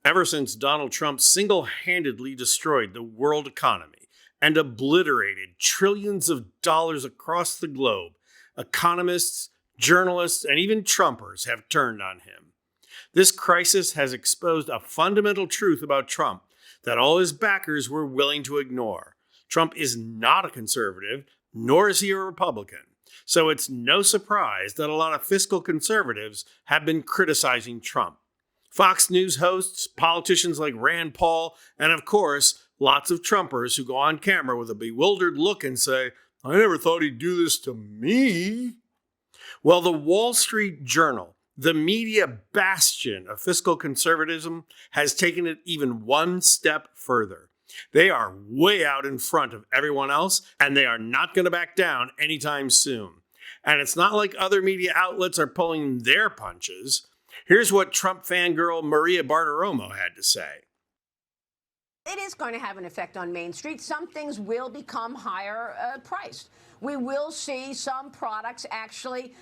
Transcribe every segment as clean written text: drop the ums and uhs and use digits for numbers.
Ever since Donald Trump single-handedly destroyed the world economy and obliterated trillions of dollars across the globe, economists, journalists, and even Trumpers have turned on him. This crisis has exposed a fundamental truth about Trump that all his backers were willing to ignore. Trump is not a conservative, nor is he a Republican. So it's no surprise that a lot of fiscal conservatives have been criticizing Trump. Fox News hosts, politicians like Rand Paul, and of course, lots of Trumpers who go on camera with a bewildered look and say, "I never thought he'd do this to me." Well, the Wall Street Journal, the media bastion of fiscal conservatism, has taken it even one step further. They are way out in front of everyone else, and they are not going to back down anytime soon. And it's not like other media outlets are pulling their punches. Here's what Trump fangirl Maria Bartiromo had to say. It is going to have an effect on Main Street. Some things will become higher priced. We will see some products actually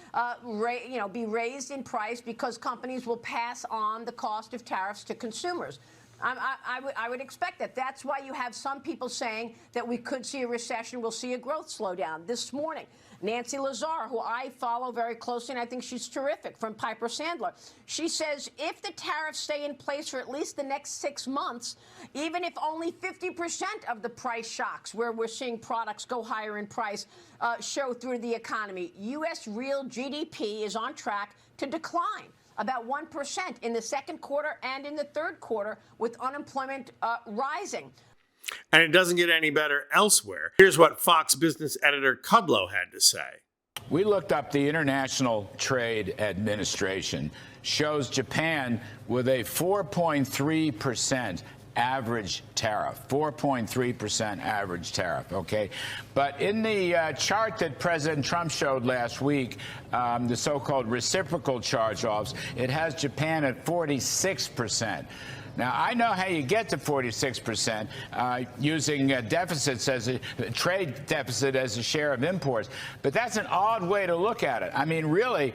be raised in price because companies will pass on the cost of tariffs to consumers. I would expect that. That's why you have some people saying that we could see a recession, we'll see a growth slowdown. This morning, Nancy Lazar, who I follow very closely, and I think she's terrific, from Piper Sandler, she says if the tariffs stay in place for at least the next 6 months, even if only 50% of the price shocks where we're seeing products go higher in price show through the economy, U.S. real GDP is on track to decline about 1% in the second quarter and in the third quarter, with unemployment rising. And it doesn't get any better elsewhere. Here's what Fox business editor Kudlow had to say. We looked up the International Trade Administration, shows Japan with a 4.3% average tariff, 4.3% average tariff, okay? But in the chart that President Trump showed last week, the so-called reciprocal charge-offs, it has Japan at 46%. Now, I know how you get to 46% using deficits as a trade deficit as a share of imports. But that's an odd way to look at it. I mean, really,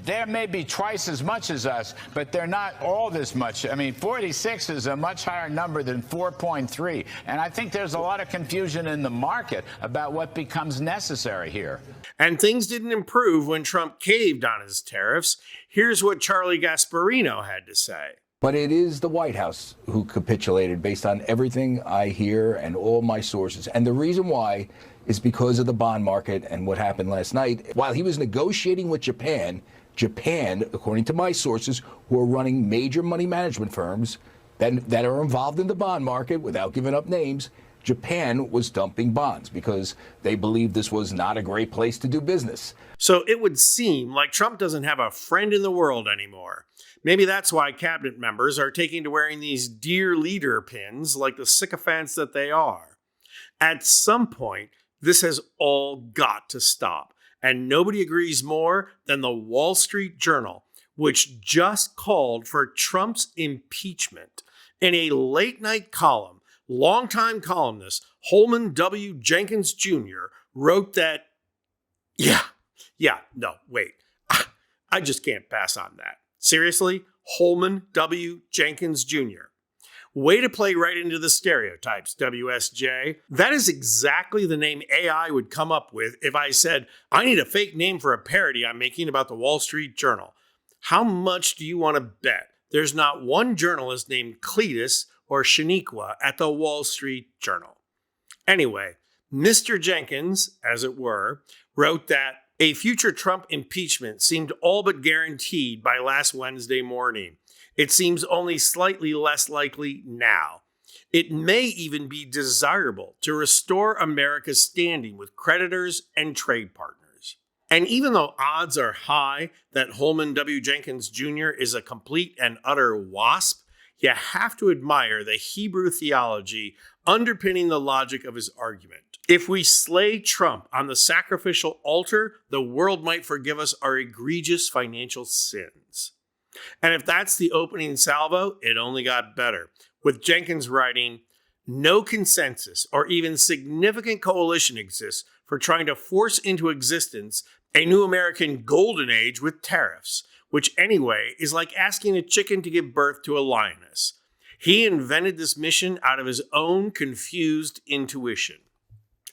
there may be twice as much as us, but they're not all this much. I mean, 46 is a much higher number than 4.3. And I think there's a lot of confusion in the market about what becomes necessary here. And things didn't improve when Trump caved on his tariffs. Here's what Charlie Gasparino had to say. But it is the White House who capitulated based on everything I hear and all my sources. And the reason why is because of the bond market and what happened last night. While he was negotiating with Japan, according to my sources, who are running major money management firms that are involved in the bond market, without giving up names, Japan was dumping bonds because they believed this was not a great place to do business. So it would seem like Trump doesn't have a friend in the world anymore. Maybe that's why cabinet members are taking to wearing these Dear Leader pins like the sycophants that they are. At some point, this has all got to stop. And nobody agrees more than the Wall Street Journal, which just called for Trump's impeachment. In a late-night column, longtime columnist Holman W. Jenkins Jr. wrote that, I just can't pass on that. Seriously? Holman W. Jenkins Jr. Way to play right into the stereotypes, WSJ. That is exactly the name AI would come up with if I said, I need a fake name for a parody I'm making about the Wall Street Journal. How much do you want to bet there's not one journalist named Cletus or Shaniqua at the Wall Street Journal? Anyway, Mr. Jenkins, as it were, wrote that a future Trump impeachment seemed all but guaranteed by last Wednesday morning. It seems only slightly less likely now. It may even be desirable to restore America's standing with creditors and trade partners. And even though odds are high that Holman W. Jenkins Jr. is a complete and utter wasp, you have to admire the Hebrew theology underpinning the logic of his argument. If we slay Trump on the sacrificial altar, the world might forgive us our egregious financial sins. And if that's the opening salvo, it only got better, with Jenkins writing, no consensus or even significant coalition exists for trying to force into existence a new American golden age with tariffs, which anyway is like asking a chicken to give birth to a lioness. He invented this mission out of his own confused intuition.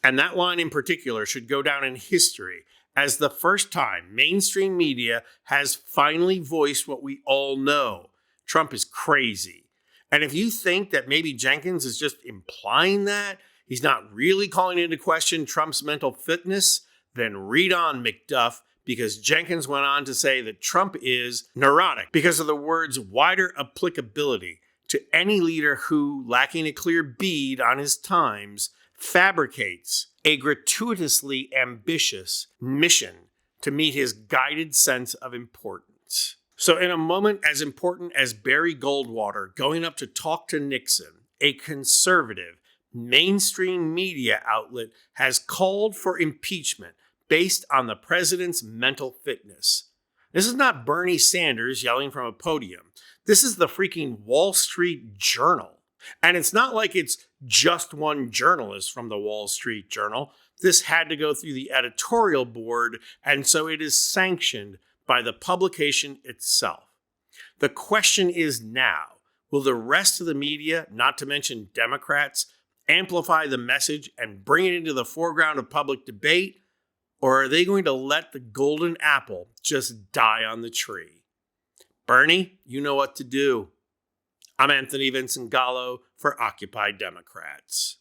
And that line in particular should go down in history as the first time mainstream media has finally voiced what we all know. Trump is crazy. And if you think that maybe Jenkins is just implying that, he's not really calling into question Trump's mental fitness, then read on, McDuff, because Jenkins went on to say that Trump is neurotic because of the word's wider applicability to any leader who, lacking a clear bead on his times, fabricates a gratuitously ambitious mission to meet his guided sense of importance. So in a moment as important as Barry Goldwater going up to talk to Nixon, a conservative mainstream media outlet has called for impeachment based on the president's mental fitness. This is not Bernie Sanders yelling from a podium. This is the freaking Wall Street Journal. And it's not like it's just one journalist from the Wall Street Journal. This had to go through the editorial board, and so it is sanctioned by the publication itself. The question is now, will the rest of the media, not to mention Democrats, amplify the message and bring it into the foreground of public debate? Or are they going to let the golden apple just die on the tree? Bernie, you know what to do. I'm Anthony Vincent Gallo for Occupy Democrats.